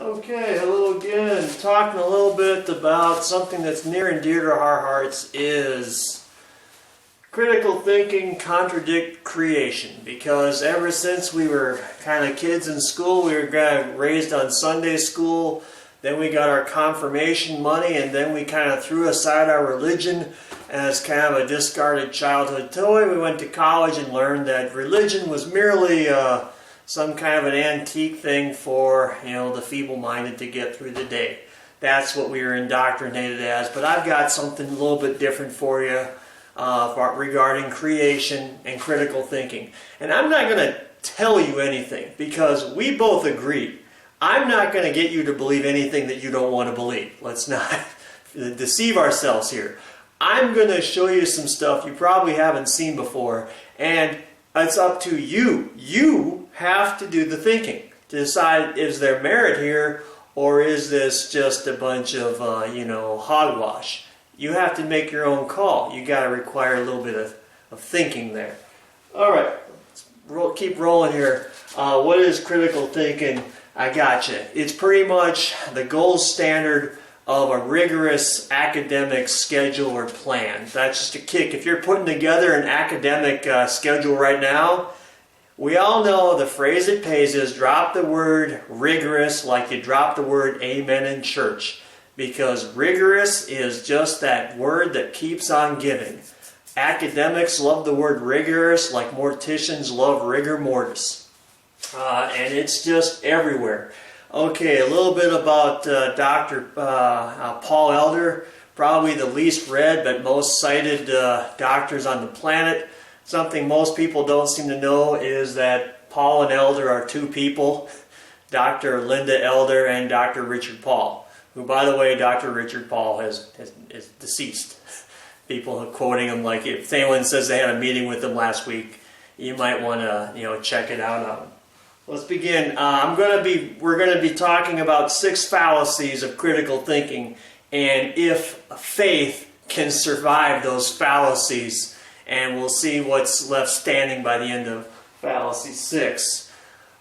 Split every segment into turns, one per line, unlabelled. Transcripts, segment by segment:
Okay, hello again. Talking a little bit about something that's near and dear to our hearts is critical thinking, contradict creation. Because ever since we were kind of kids in school, we were kind of raised on Sunday school, then we got our confirmation money, and then we kind of threw aside our religion as kind of a discarded childhood toy. We went to college and learned that religion was merely some kind of an antique thing for, the feeble-minded to get through the day. That's what we were indoctrinated as. But I've got something a little bit different for you regarding creation and critical thinking. And I'm not going to tell you anything because we both agree. I'm not going to get you to believe anything that you don't want to believe. Let's not deceive ourselves here. I'm going to show you some stuff you probably haven't seen before, and it's up to you. You have to do the thinking to decide, is there merit here, or is this just a bunch of, hogwash? You have to make your own call. You got to require a little bit of thinking there. All right, let's keep rolling here. What is critical thinking? I gotcha. It's pretty much the gold standard of a rigorous academic schedule or plan. That's just a kick. If you're putting together an academic schedule right now, we all know the phrase it pays is drop the word rigorous like you drop the word amen in church. Because rigorous is just that word that keeps on giving. Academics love the word rigorous like morticians love rigor mortis. And it's just everywhere. Okay, a little bit about Dr. Paul Elder, probably the least read but most cited doctors on the planet. Something most people don't seem to know is that Paul and Elder are two people, Dr. Linda Elder and Dr. Richard Paul, who, by the way, Dr. Richard Paul is deceased. People are quoting him like if anyone says they had a meeting with him last week, you might want to check it out. Let's begin. We're going to be talking about 6 fallacies of critical thinking, and if faith can survive those fallacies, and we'll see what's left standing by the end of fallacy 6.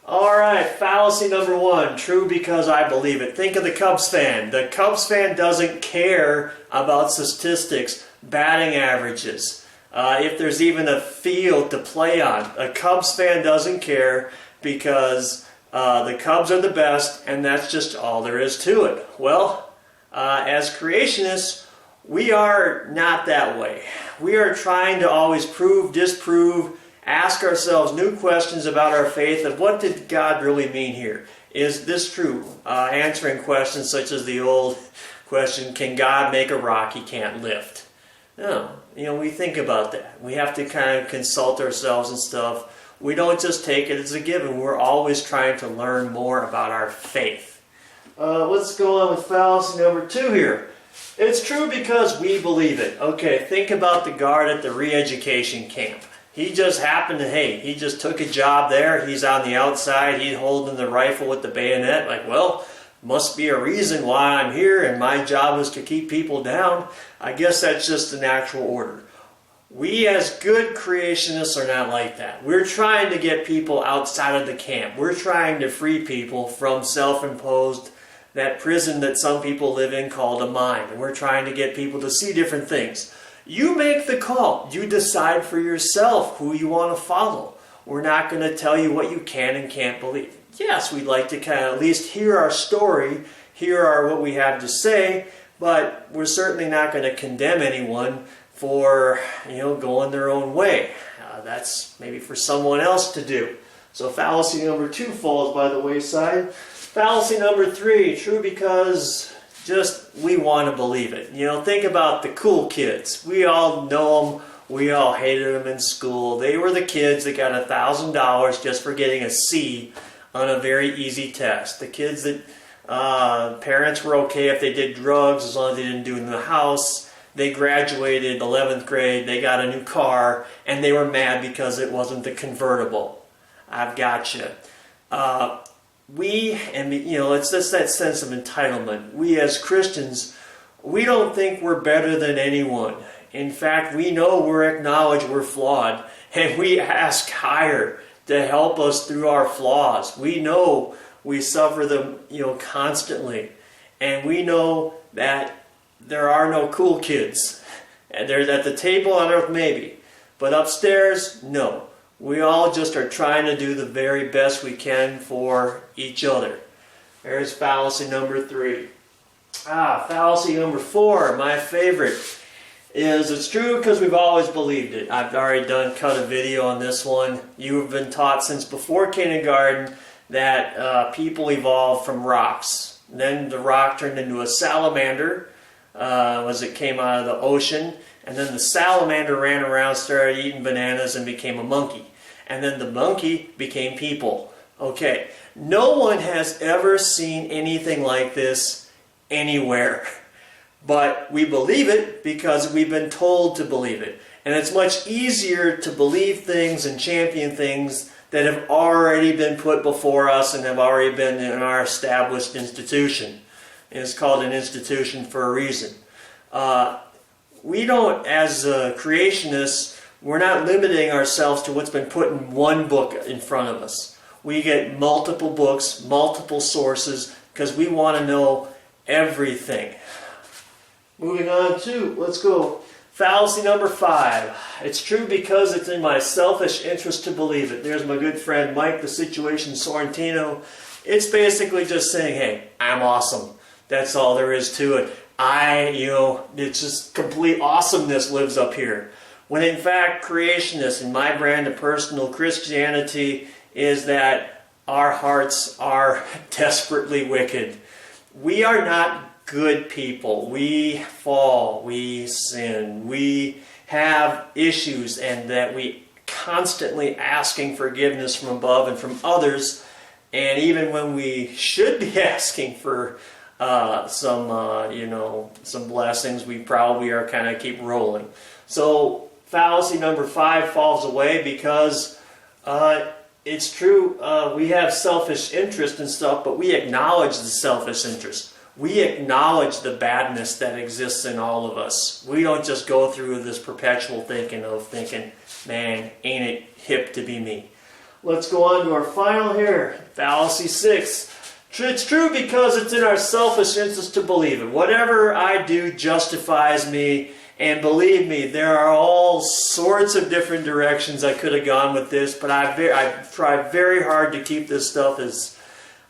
All right, fallacy number 1, true because I believe it. Think of the Cubs fan. The Cubs fan doesn't care about statistics, batting averages, if there's even a field to play on. A Cubs fan doesn't care, because the Cubs are the best, and that's just all there is to it. Well, as creationists, we are not that way. We are trying to always prove, disprove, ask ourselves new questions about our faith of what did God really mean here? Is this true? Answering questions such as the old question, can God make a rock he can't lift? No, we think about that. We have to kind of consult ourselves and stuff. We don't just take it as a given. We're always trying to learn more about our faith. Let's go on with fallacy number 2 here. It's true because we believe it. Okay, think about the guard at the re-education camp. He just happened to, he just took a job there. He's on the outside. He's holding the rifle with the bayonet. Like, well, must be a reason why I'm here, and my job is to keep people down. I guess that's just the natural order. We as good creationists are not like that. We're trying to get people outside of the camp. We're trying to free people from self-imposed, that prison that some people live in called a mind. And we're trying to get people to see different things. You make the call. You decide for yourself who you want to follow. We're not going to tell you what you can and can't believe. Yes, we'd like to kind of at least hear our story, hear what we have to say, but we're certainly not going to condemn anyone for going their own way. That's maybe for someone else to do. So fallacy number 2 falls by the wayside. Fallacy number 3, true because just we want to believe it. Think about the cool kids. We all know them. We all hated them in school. They were the kids that got $1,000 just for getting a C on a very easy test. The kids that parents were okay if they did drugs as long as they didn't do it in the house. They graduated 11th grade, they got a new car, and they were mad because it wasn't the convertible. I've got you. It's just that sense of entitlement. We as Christians, we don't think we're better than anyone. In fact, we know acknowledge we're flawed, and we ask higher to help us through our flaws. We know We suffer them, constantly. And we know that there are no cool kids. And there's at the table on earth, maybe. But upstairs, no. We all just are trying to do the very best we can for each other. There's fallacy number 3. Fallacy number 4, my favorite, is it's true because we've always believed it. I've already cut a video on this one. You have been taught since before kindergarten that people evolved from rocks. Then the rock turned into a salamander as it came out of the ocean. And then the salamander ran around, started eating bananas, and became a monkey. And then the monkey became people. Okay, no one has ever seen anything like this anywhere. But we believe it because we've been told to believe it. And it's much easier to believe things and champion things that have already been put before us and have already been in our established institution. And it's called an institution for a reason. We don't, as creationists, we're not limiting ourselves to what's been put in one book in front of us. We get multiple books, multiple sources, because we want to know everything. Moving on to, let's go, fallacy number 5. It's true because it's in my selfish interest to believe it. There's my good friend Mike, the Situation Sorrentino. It's basically just saying, hey, I'm awesome. That's all there is to it. It's just complete awesomeness lives up here. When in fact, creationists and my brand of personal Christianity is that our hearts are desperately wicked. We are not good people. We fall, we sin, we have issues, and that we constantly asking forgiveness from above and from others, and even when we should be asking for some blessings, we probably are kind of keep rolling. So fallacy number 5 falls away because it's true, we have selfish interest and stuff, but we acknowledge the selfish interest. We acknowledge the badness that exists in all of us. We don't just go through this perpetual thinking, man, ain't it hip to be me. Let's go on to our final here, fallacy 6. It's true because it's in our selfish interest to believe it. Whatever I do justifies me, and believe me, there are all sorts of different directions I could have gone with this, but I've tried very hard to keep this stuff as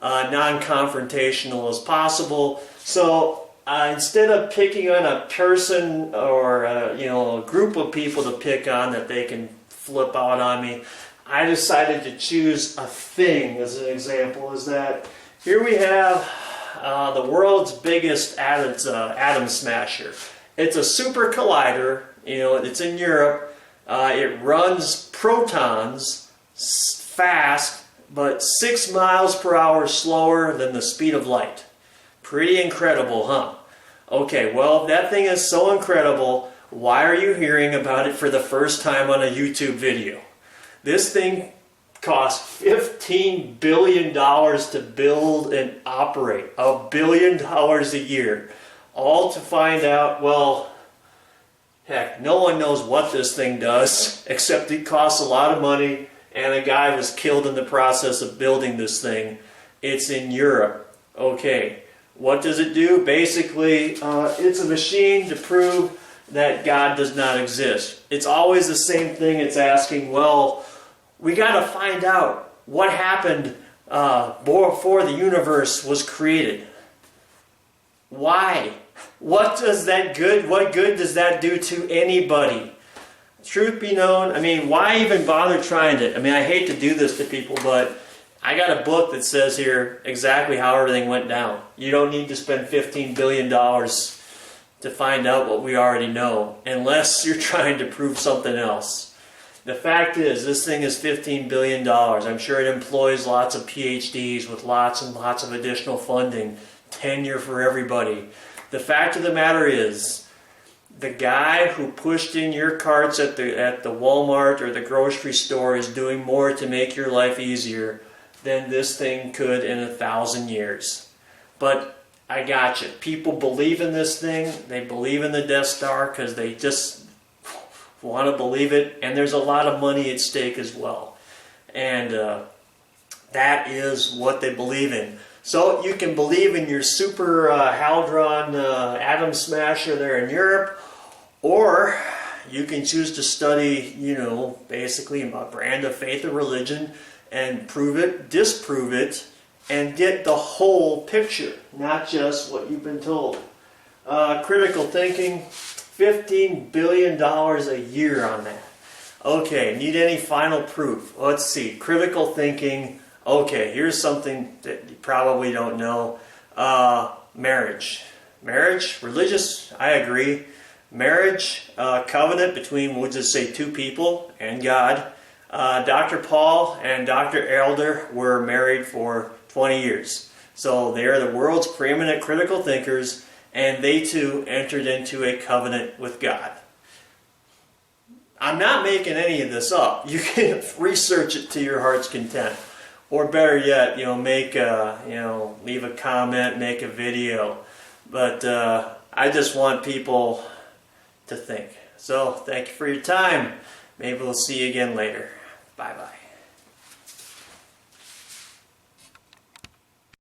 non-confrontational as possible. So instead of picking on a person or a group of people to pick on that they can flip out on me, I decided to choose a thing as an example. Is that here we have the world's biggest atom smasher. It's a super collider. It's in Europe. It runs protons fast, but 6 miles per hour slower than the speed of light. Pretty incredible, huh? Okay, well, if that thing is so incredible, why are you hearing about it for the first time on a YouTube video? This thing cost $15 billion to build and operate. $1 billion a year. All to find out, well, heck, no one knows what this thing does, except it costs a lot of money, and a guy was killed in the process of building this thing. It's in Europe. Okay, what does it do? Basically, it's a machine to prove that God does not exist. It's always the same thing. It's asking, well, we got to find out what happened before the universe was created. Why? What good does that do to anybody? Truth be known, why even bother trying to? I hate to do this to people, but I got a book that says here exactly how everything went down. You don't need to spend $15 billion to find out what we already know, unless you're trying to prove something else. The fact is, this thing is $15 billion. I'm sure it employs lots of PhDs with lots and lots of additional funding, tenure for everybody. The fact of the matter is, the guy who pushed in your carts at the Walmart or the grocery store is doing more to make your life easier than this thing could in 1,000 years. But I got you. People believe in this thing. They believe in the Death Star because they just want to believe it. And there's a lot of money at stake as well. And That is what they believe in. So you can believe in your super Haldron atom smasher there in Europe, or you can choose to study, basically a brand of faith or religion and prove it, disprove it, and get the whole picture, not just what you've been told. Critical thinking, $15 billion a year on that. Okay, need any final proof? Let's see. Critical thinking. Okay, here's something that you probably don't know. Marriage. Marriage, religious, I agree. Marriage, covenant between, we'll just say, two people and God. Dr. Paul and Dr. Elder were married for 20 years. So they are the world's preeminent critical thinkers, and they too entered into a covenant with God. I'm not making any of this up. You can research it to your heart's content. Or better yet, make a, leave a comment, make a video. But I just want people to think. So thank you for your time. Maybe we'll see you again later. Bye-bye.